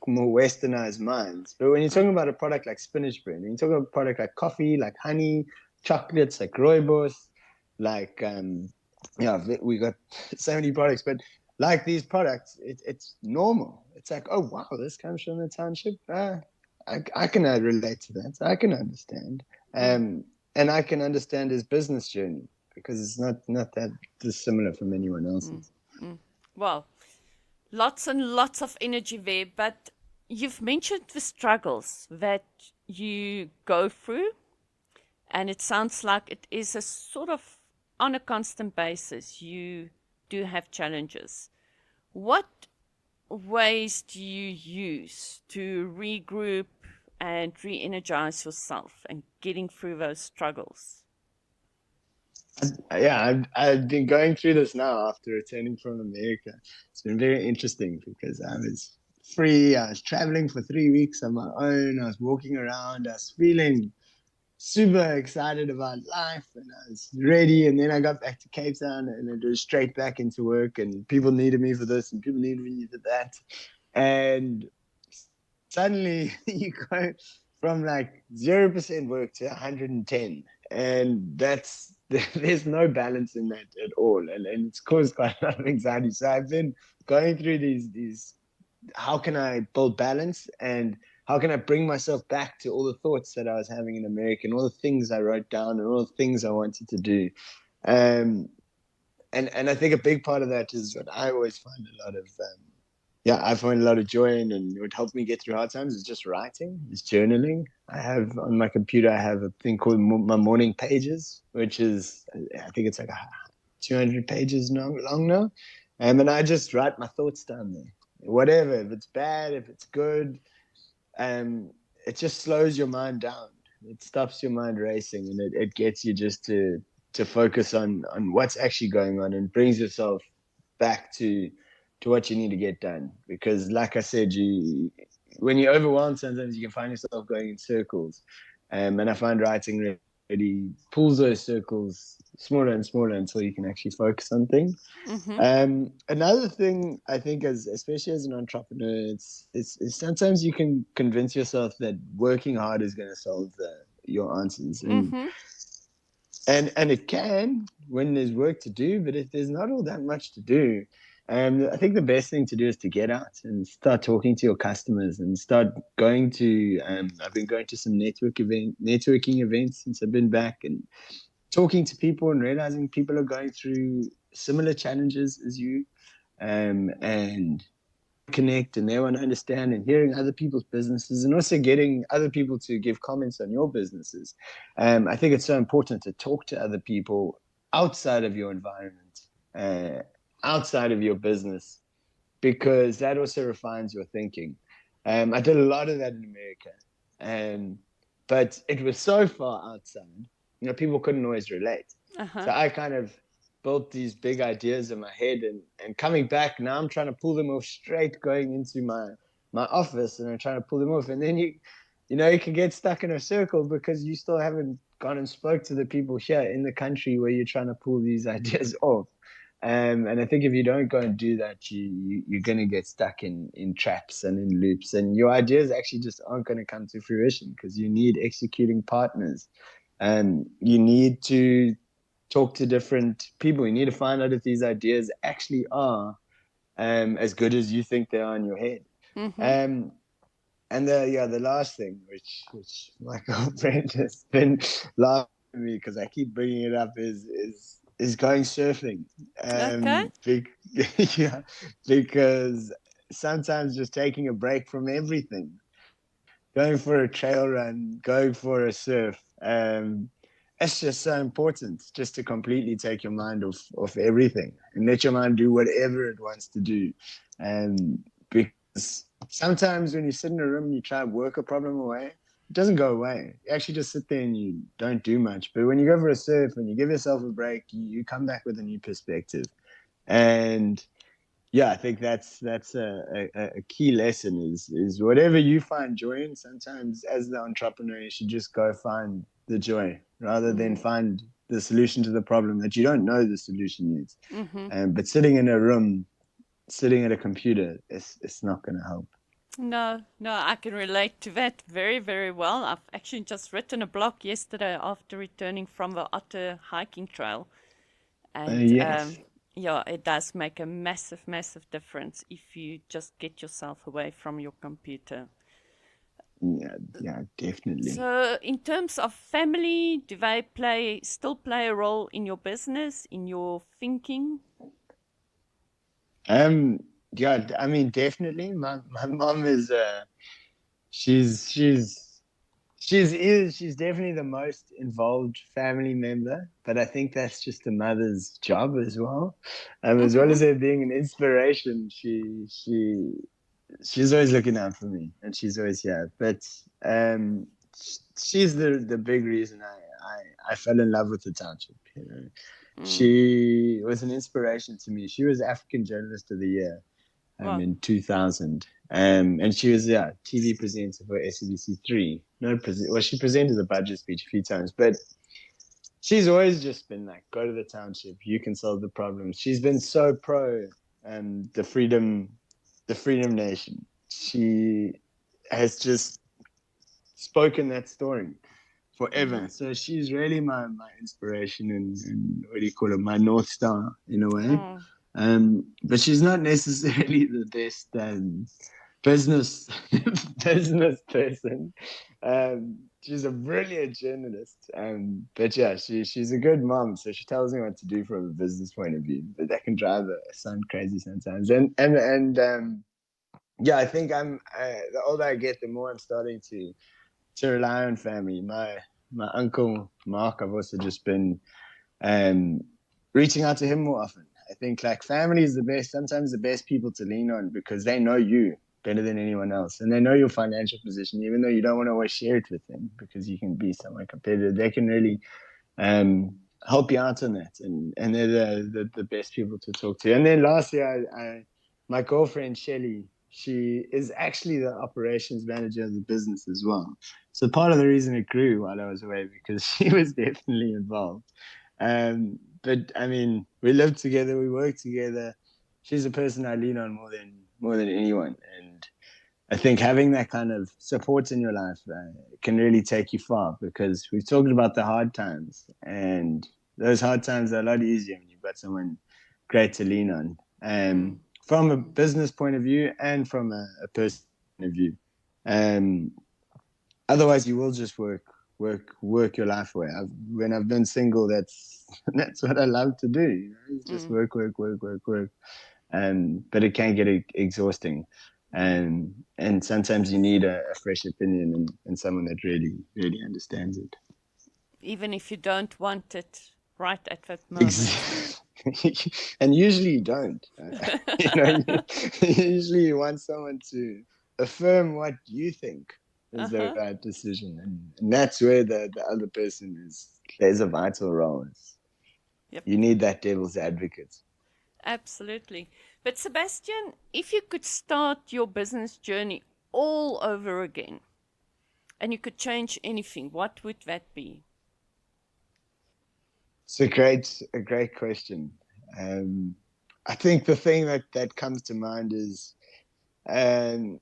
more westernized minds. But when you're talking about a product like spinach bread, when you're talking about a product like coffee, like honey, chocolates, like rooibos, like we got so many products, but like these products, it's normal. It's like, oh wow, this comes from the township. I can relate to that. I can understand, and I can understand his business journey, because it's not that dissimilar from anyone else's. Well, lots and lots of energy there, but you've mentioned the struggles that you go through, and it sounds like it is a sort of on a constant basis, you do have challenges. What ways do you use to regroup and re energize yourself and getting through those struggles? Yeah, I've been going through this now after returning from America. It's been very interesting because I was free. I was traveling for 3 weeks on my own. I was walking around. I was feeling super excited about life and I was ready. And then I got back to Cape Town and it was straight back into work. And people needed me for this and people needed me for that. And suddenly you go from like 0% work to 110, and that's there's no balance in that at all, and it's caused quite a lot of anxiety. So I've been going through these how can I build balance and how can I bring myself back to all the thoughts that I was having in America and all the things I wrote down and all the things I wanted to do. um and I think a big part of that is what I always find a lot of yeah, I find a lot of joy in, and what helps me get through hard times is just writing, is journaling. I have on my computer, I have a thing called my morning pages, which is, I think it's like 200 pages long now. And I just write my thoughts down there. Whatever, if it's bad, if it's good, um, it just slows your mind down. It stops your mind racing, and it gets you just to focus on what's actually going on and brings yourself back to what you need to get done. Because like I said, you when you're overwhelmed, sometimes you can find yourself going in circles. And I find writing really pulls those circles smaller and smaller until you can actually focus on things. Mm-hmm. Another thing I think, as especially as an entrepreneur, it's sometimes you can convince yourself that working hard is going to solve your answers, Mm-hmm. and it can when there's work to do, but if there's not all that much to do, I think the best thing to do is to get out and start talking to your customers and start going to. I've been going to some networking events since I've been back, and talking to people and realizing people are going through similar challenges as you, and connect and they want to understand, and hearing other people's businesses and also getting other people to give comments on your businesses. I think it's so important to talk to other people outside of your environment, uh, outside of your business, because that also refines your thinking. I did a lot of that in America, um, but it was so far outside, people couldn't always relate. Uh-huh. So I kind of built these big ideas in my head, and coming back now, I'm trying to pull them off straight going into my office, and I'm trying to pull them off, and then you can get stuck in a circle because you still haven't gone and spoke to the people here in the country where you're trying to pull these ideas off. And I think if you don't go and do that, you're going to get stuck in traps and in loops, and your ideas actually just aren't going to come to fruition because you need executing partners, and you need to talk to different people. You need to find out if these ideas actually are as good as you think they are in your head. Mm-hmm. Um, and the last thing, which my girlfriend has been laughing at me because I keep bringing it up, is going surfing. Okay. Yeah, because sometimes just taking a break from everything, going for a trail run, going for a surf. It's just so important just to completely take your mind off everything and let your mind do whatever it wants to do. Because sometimes when you sit in a room and you try to work a problem away, it doesn't go away. You actually just sit there and you don't do much. But when you go for a surf and you give yourself a break, you come back with a new perspective. And yeah, I think that's a key lesson is whatever you find joy in. Sometimes, as the entrepreneur, you should just go find the joy rather than find the solution to the problem that you don't know the solution is. Mm-hmm. But sitting in a room, sitting at a computer, it's not going to help. No, no, I can relate to that very, very well. I've actually just written a blog yesterday after returning from the Otter hiking trail. And Yes, yeah, it does make a massive, massive difference if you just get yourself away from your computer. yeah, yeah, definitely. So, in terms of family, do they still play a role in your business, in your thinking? Um, yeah, I mean, definitely. My mom is she's She's definitely the most involved family member, but I think that's just a mother's job as well. As well Mm-hmm. as her being an inspiration, she's always looking out for me, and she's always here. But she's the big reason I fell in love with the township. Mm. She was an inspiration to me. She was African Journalist of the Year Wow. in 2000. And she was TV presenter for SABC3. No, well, she presented the budget speech a few times, but she's always just been like, go to the township, you can solve the problems. She's been so pro the freedom nation. She has just spoken that story Mm-hmm. forever. So she's really my inspiration and what do you call it, my North Star in a way. Mm. But she's not necessarily the best business business person. She's a brilliant journalist. But yeah, she's a good mom. So she tells me what to do from a business point of view. But that can drive a son crazy sometimes. And yeah, I think the older I get, the more I'm starting to rely on family. My uncle Mark, I've also just been um, reaching out to him more often. I think like family is the best, sometimes the best people to lean on because they know you better than anyone else, and they know your financial position, even though you don't want to always share it with them because you can be somewhat competitive. They can really um, help you out on that, and they're the best people to talk to. And then lastly, my girlfriend Shelly, she is actually the operations manager of the business as well. So part of the reason it grew while I was away because she was definitely involved. But I mean, we live together, we work together. She's a person I lean on more than anyone, and I think having that kind of support in your life can really take you far because we've talked about the hard times, and those hard times are a lot easier when you've got someone great to lean on. Mm. From a business point of view and from a personal point of view. Um, Otherwise, you will just work your life away. When I've been single, that's that's what I love to do. It's just Mm. work. But it can get exhausting. Mm. And sometimes you need a fresh opinion and someone that really understands it. Even if you don't want it right at that moment. And usually you don't. You know, usually you want someone to affirm what you think is the Uh-huh. right decision, and that's where the other person plays a vital role. Yep. You need that devil's advocate. Absolutely. But Sebastian, if you could start your business journey all over again and you could change anything, what would that be? It's a great question. Um, I think the thing that comes to mind um,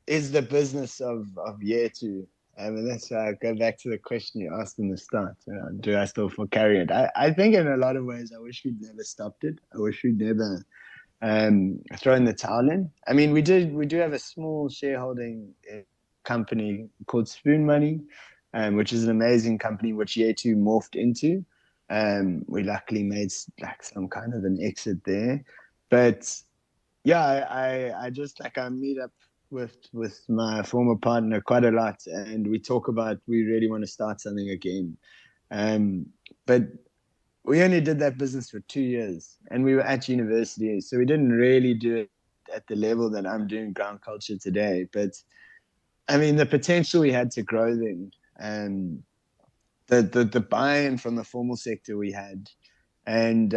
is the business of year two. And that's why I go back to the question you asked in the start. Do I still for carry it? I think in a lot of ways, I wish we'd never stopped it. I wish we'd never thrown the towel in. I mean, we do have a small shareholding company called Spoon Money, which is an amazing company which Year Two morphed into. We luckily made like some kind of an exit there, but yeah, I just like I meet up with my former partner quite a lot, and we talk about we really want to start something again. Um, but we only did that business for 2 years, and we were at university, so we didn't really do it at the level that I'm doing ground culture today. But I mean, the potential we had to grow then, and the buy-in from the formal sector we had, and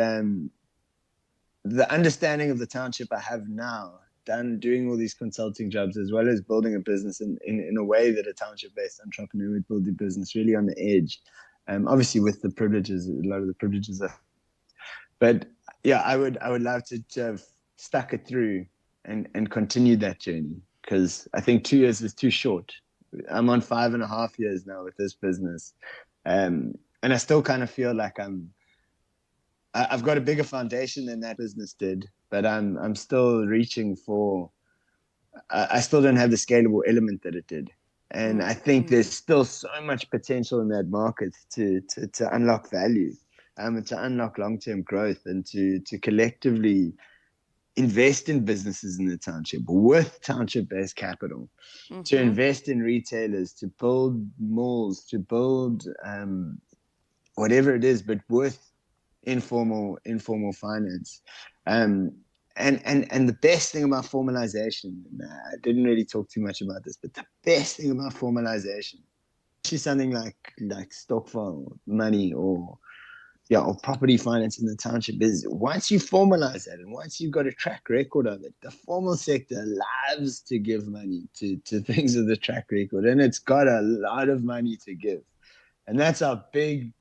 the understanding of the township I have now, done doing all these consulting jobs as well as building a business in a way that a township-based entrepreneur would build a business really on the edge. Obviously, with the privileges, a lot of the privileges are, but yeah, I would love to have stuck it through and continued that journey because I think 2 years is too short. I'm on 5.5 years now with this business, and I still kind of feel like I've got a bigger foundation than that business did, but I'm still reaching for. I still don't have the scalable element that it did, and I Mm. think Mm. there's still so much potential in that market to unlock value, and to unlock long term growth, and to collectively invest in businesses in the township with township-based capital, to Mm-hmm. invest in retailers, to build malls, to build whatever it is, but with informal finance. Um, and the best thing about formalization, I didn't really talk too much about this, but the best thing about formalization, actually something like stokvel money or property finance in the township, is once you formalize that and once you've got a track record of it, the formal sector loves to give money to things with a track record, and it's got a lot of money to give. And that's what really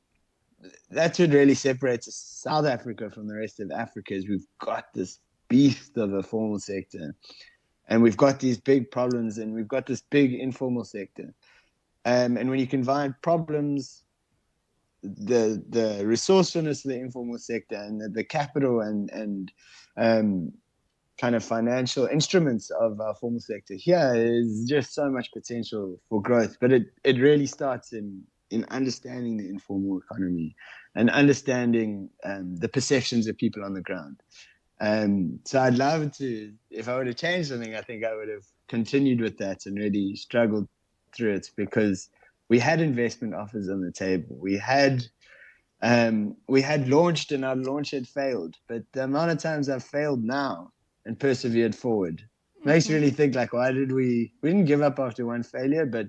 separates South Africa from the rest of Africa, is we've got this beast of a formal sector, and we've got these big problems, and we've got this big informal sector. And when you combine problems, the resourcefulness of the informal sector, and the capital and kind of financial instruments of our formal sector, here is just so much potential for growth. But it really starts in understanding the informal economy and understanding the perceptions of people on the ground. So I'd love to, if I were to change something, I think I would have continued with that and really struggled through it, because we had investment offers on the table. We had launched, and our launch had failed, but the amount of times I've failed now and persevered forward makes you Mm-hmm. really think, like, why did we didn't give up after one failure, but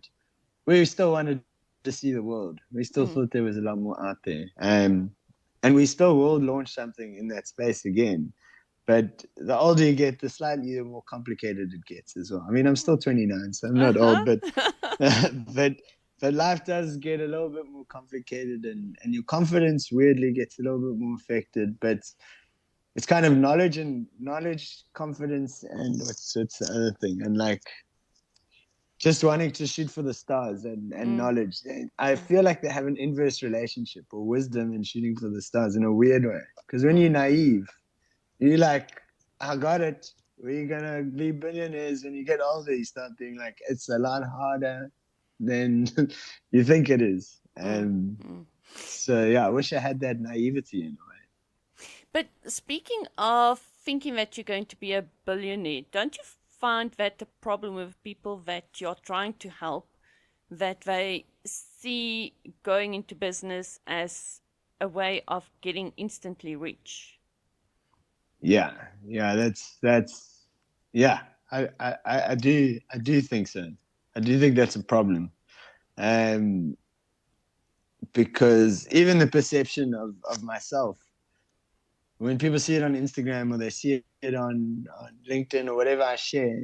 we still wanted to see the world. We still Mm. thought there was a lot more out there. And we still will launch something in that space again. But the older you get, the slightly more complicated it gets as well. I mean, I'm still 29, so I'm not old, but Uh-huh. but but life does get a little bit more complicated, and your confidence weirdly gets a little bit more affected. But it's kind of knowledge, confidence, and what's the other thing? And like just wanting to shoot for the stars, and Mm. knowledge. I Mm. feel like they have an inverse relationship, or wisdom and shooting for the stars, in a weird way. Because when you're Mm. naive, you're like, I got it. We're gonna be billionaires. When you get older, you start being like, it's a lot harder than you think it is. Mm. And Mm. so, yeah, I wish I had that naivety in a way. But speaking of thinking that you're going to be a billionaire, don't you find that the problem with people that you're trying to help, that they see going into business as a way of getting instantly rich? Yeah, yeah, that's yeah. I do think so. I do think that's a problem. Um, because even the perception of myself, when people see it on Instagram or they see it on LinkedIn or whatever I share,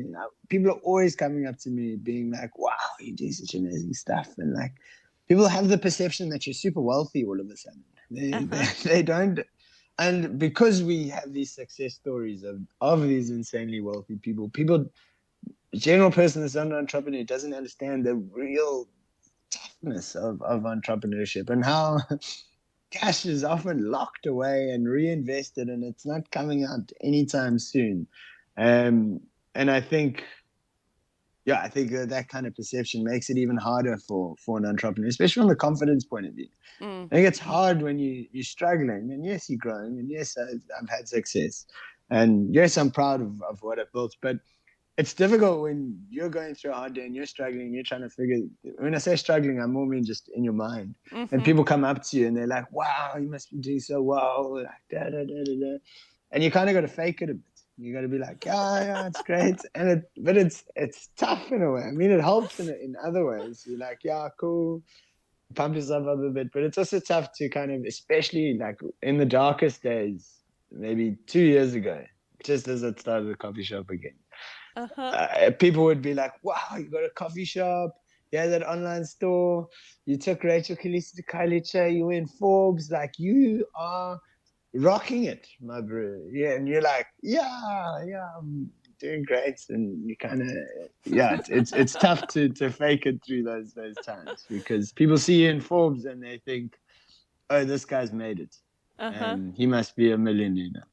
people are always coming up to me being like, wow, you do such amazing stuff. And like, people have the perception that you're super wealthy all of a sudden. Uh-huh. They don't. And because we have these success stories of these insanely wealthy people, the general person that's not an entrepreneur doesn't understand the real toughness of entrepreneurship, and how cash is often locked away and reinvested, and it's not coming out anytime soon. Um, and I think that kind of perception makes it even harder for an entrepreneur, especially from the confidence point of view. Mm. I think it's hard when you're struggling, and yes, you're growing, and yes, I've had success, and yes, I'm proud of what I've built, but it's difficult when you're going through a hard day and you're struggling, you're trying to figure. When I say struggling, I more mean just in your mind. And Mm-hmm. people come up to you and they're like, wow, you must be doing so well, like da da da da da. And you kind of got to fake it a bit. You got to be like, yeah, it's great. But it's tough in a way. I mean, it helps in other ways. You're like, yeah, cool, pump yourself up a bit. But it's also tough to kind of, especially like in the darkest days, maybe 2 years ago, just as I started the coffee shop again, Uh-huh. people would be like, wow, you got a coffee shop, you had that online store, you took Rachel Khaleesi to Kailicha, you were in Forbes, like you are rocking it, my bro. Yeah, and you're like, yeah, I'm doing great. And you kind of, yeah, it's tough to fake it through those times, because people see you in Forbes and they think, oh, this guy's made it. Uh-huh. And he must be a millionaire now.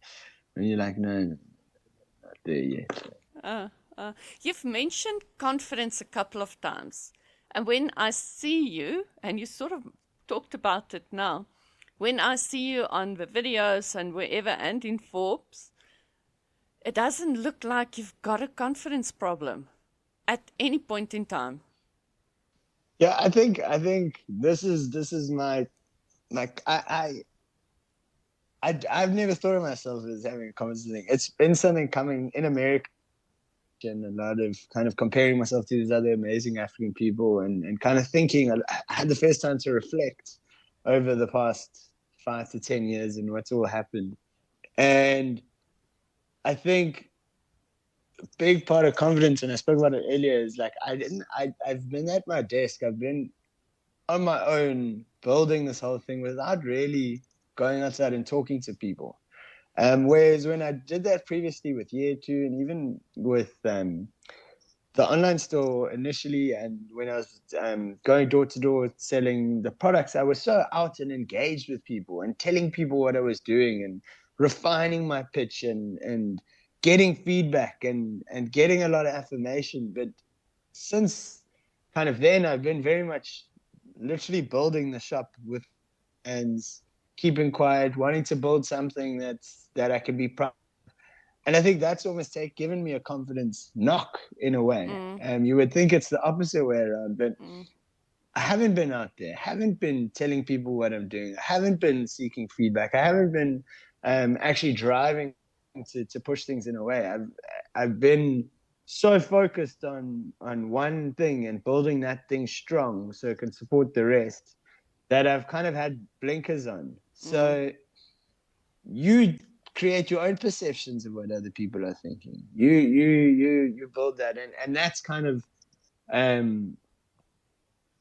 And you're like, no, not there yet. Uh, you've mentioned confidence a couple of times. And when I see you, and you sort of talked about it now, when I see you on the videos and wherever and in Forbes, It doesn't look like you've got a confidence problem at any point in time. Yeah, I think this is my like I've never thought of myself as having a confidence thing. It's been something coming in America, and a lot of kind of comparing myself to these other amazing African people, and kind of thinking. I had the first time to reflect over the past 5 to 10 years and what's all happened. And I think a big part of confidence, and I spoke about it earlier, is like I've been at my desk, I've been on my own building this whole thing without really going outside and talking to people. Whereas when I did that previously with year two, and even with the online store initially, and when I was going door to door selling the products, I was so out and engaged with people and telling people what I was doing and refining my pitch and getting feedback and getting a lot of affirmation. But since kind of then, I've been very much literally building the shop with and keeping quiet, wanting to build something that I can be proud. And I think that's almost given me a confidence knock in a way. Mm, You would think it's the opposite way around, but mm, I haven't been out there, haven't been telling people what I'm doing, I haven't been seeking feedback, I haven't been actually driving to push things in a way. I've been so focused on one thing and building that thing strong so it can support the rest that I've kind of had blinkers on. mm, So you create your own perceptions of what other people are thinking. You build that, and that's kind of um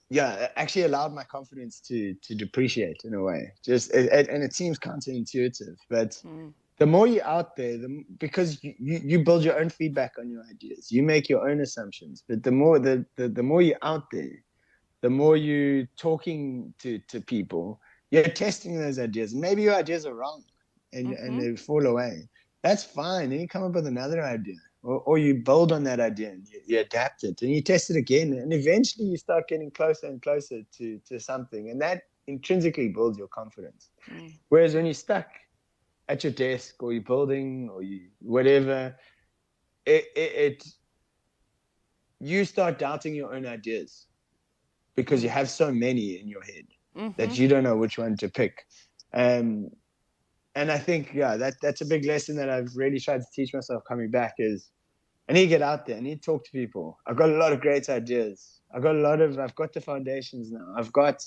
yeah, actually allowed my confidence to depreciate in a way. And it seems counterintuitive, but mm, the more you're out there, because you build your own feedback on your ideas, you make your own assumptions. But the more you're out there, the more you talking to people, you're testing those ideas. Maybe your ideas are wrong and mm-hmm, they fall away. That's fine. Then you come up with another idea. Or you build on that idea and you adapt it and you test it again. And eventually you start getting closer and closer to something. And that intrinsically builds your confidence. mm, Whereas when you're stuck at your desk or you're building or you whatever, it you start doubting your own ideas because you mm, have so many in your head mm-hmm, that you don't know which one to pick. Um, and I think, yeah, that's a big lesson that I've really tried to teach myself coming back is I need to get out there. I need to talk to people. I've got a lot of great ideas. I've got the foundations now. I've got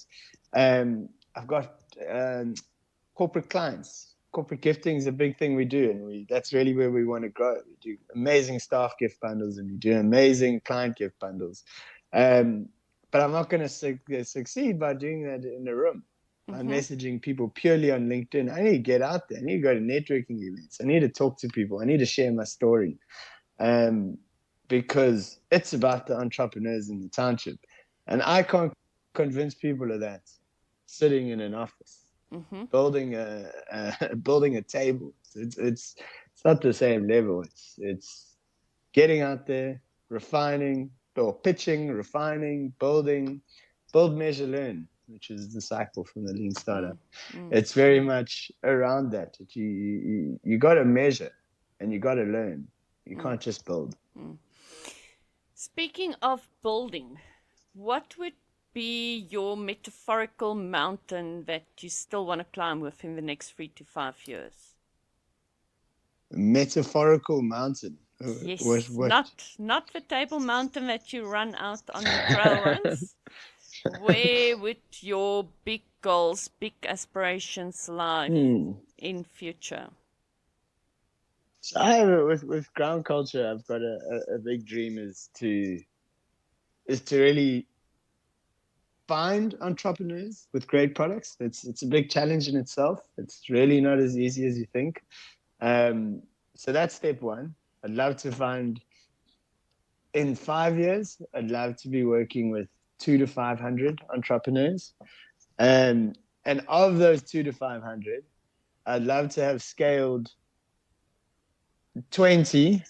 corporate clients. Corporate gifting is a big thing we do, and that's really where we want to grow. We do amazing staff gift bundles, and we do amazing client gift bundles. Um, but I'm not going to succeed by doing that in a room, by mm-hmm, messaging people purely on LinkedIn. I need to get out there. I need to go to networking events. I need to talk to people. I need to share my story, um, because it's about the entrepreneurs in the township, and I can't convince people of that sitting in an office mm-hmm, building a table. It's not the same level. It's getting out there, refining, or pitching, refining, build, measure, learn, which is the cycle from the lean mm, startup. mm, It's very mm, much around that. You got to measure and you got to learn. You mm, can't just build. mm. Speaking of building, what would be your metaphorical mountain that you still want to climb within the next 3 to 5 years? Metaphorical mountain. Yes, What? not the table mountain that you run out on the trail once. Where would your big goals, big aspirations lie Hmm. in future? So I have with ground culture. I've got a big dream is to really find entrepreneurs with great products. It's a big challenge in itself. It's really not as easy as you think. Um, so that's step one. I'd love to find in 5 years. I'd love to be working with 2 to 500 entrepreneurs. Um, and of those 2 to 500, I'd love to have scaled 20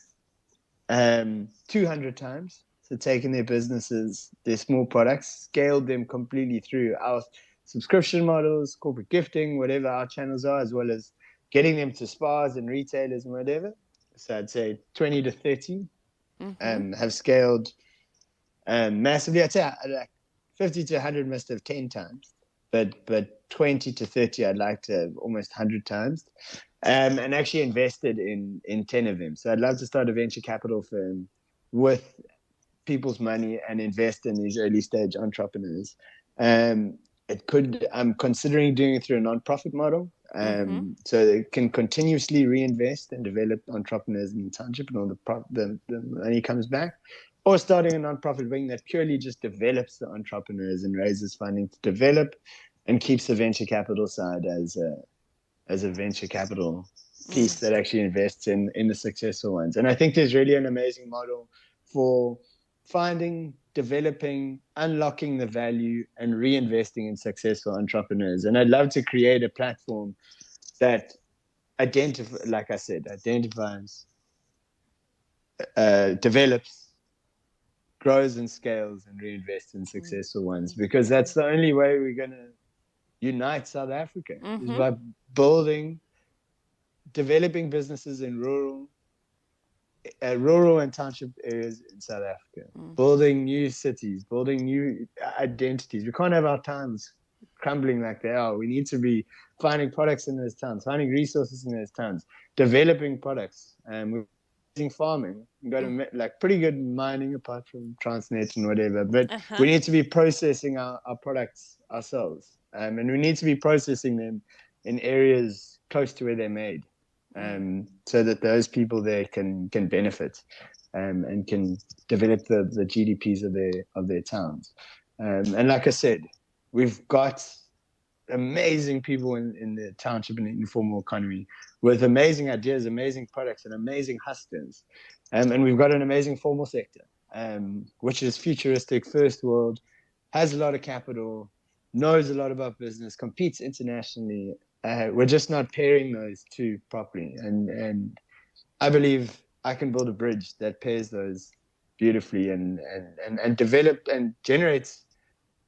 200 times. So taking their businesses, their small products, scaled them completely through our subscription models, corporate gifting, whatever our channels are, as well as getting them to spas and retailers and whatever. So I'd say 20 to 30 Mm-hmm. have scaled massively. I'd say like 50 to 100 must have 10 times, but 20 to 30 I'd like to have almost 100 times, and actually invested in 10 of them. So I'd love to start a venture capital firm with people's money and invest in these early stage entrepreneurs. Um, I'm considering doing it through a non-profit model. Mm-hmm. So it can continuously reinvest and develop entrepreneurs in the township, and all the money comes back, or starting a non-profit wing that purely just develops the entrepreneurs and raises funding to develop, and keeps the venture capital side as a venture capital piece that actually invests in the successful ones. And I think there's really an amazing model for finding, developing, unlocking the value, and reinvesting in successful entrepreneurs. And I'd love to create a platform that like I said, identifies, develops, grows and scales, and reinvests in successful ones, because that's the only way we're going to unite South Africa, is Mm-hmm. by building, developing businesses in rural and township areas in South Africa, building new cities, building new identities. We can't have our towns crumbling like they are. We need to be finding products in those towns, finding resources in those towns, developing products. We're using farming. We've got like pretty good mining apart from Transnet and whatever, but Uh-huh. we need to be processing our products ourselves. And we need to be processing them in areas close to where they're made, so that those people there can benefit, and can develop the GDPs of their towns. And like I said, we've got amazing people in the township and the informal economy with amazing ideas, amazing products, and amazing hustlers. And we've got an amazing formal sector, which is futuristic, first world, has a lot of capital, knows a lot about business, competes internationally. We're just not pairing those two properly. And I believe I can build a bridge that pairs those beautifully, and develop and generates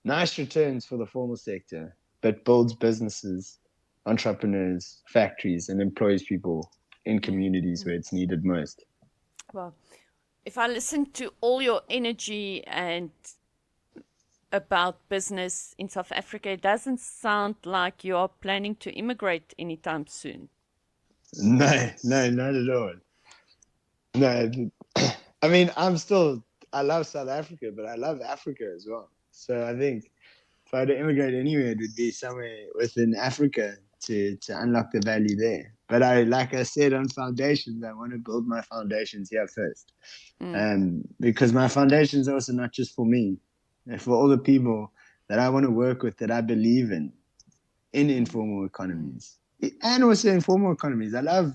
nice returns for the formal sector, but builds businesses, entrepreneurs, factories, and employs people in communities where it's needed most. Well, if I listen to all your energy and about business in South Africa, it doesn't sound like you are planning to immigrate anytime soon. No, no, not at all. No, I mean, I love South Africa, but I love Africa as well. So I think if I had to immigrate anywhere, it would be somewhere within Africa to unlock the value there. But like I said, on foundations, I want to build my foundations here first. Because my foundations are also not just for me, and for all the people that I want to work with, that I believe in informal economies, and also informal economies. I love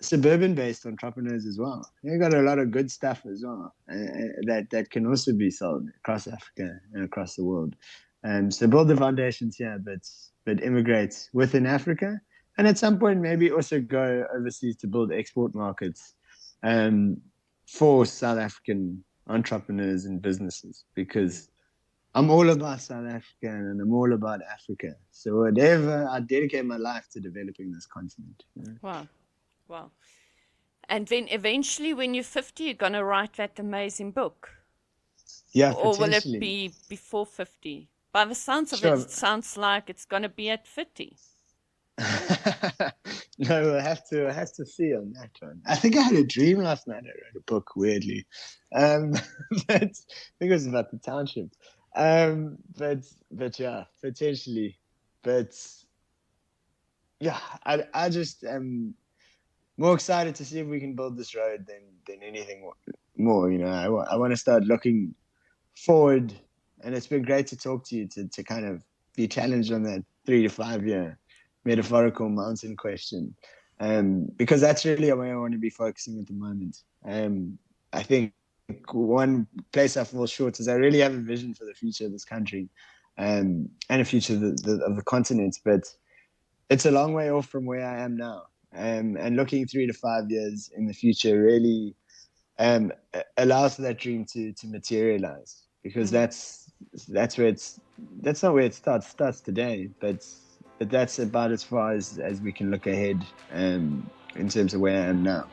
suburban-based entrepreneurs as well. They got a lot of good stuff as well, that can also be sold across Africa and across the world. So build the foundations here, but immigrate within Africa, and at some point maybe also go overseas to build export markets, for South African entrepreneurs and businesses, because I'm all about South Africa and I'm all about Africa. So whatever, I dedicate my life to developing this continent. Wow. Wow. And then eventually, when you're 50, you're going to write that amazing book. Yeah, Or will it potentially. be before 50? By the sounds of it, Sure. it sounds like it's going to be at 50. No, I have to see on that one. I think I had a dream last night. I read a book, weirdly, um, but I think it was about the township. But yeah, potentially. But yeah, I just am more excited to see if we can build this road than anything more. I want to start looking forward, and it's been great to talk to you, to kind of be challenged on that 3 to 5 year metaphorical mountain question, because that's really where I want to be focusing at the moment. I think one place I fall short is I really have a vision for the future of this country, and a future of the continent, but it's a long way off from where I am now. And looking 3 to 5 years in the future really, allows for that dream to materialize, because that's not where it starts today, but that's about as far as we can look ahead, in terms of where I am now.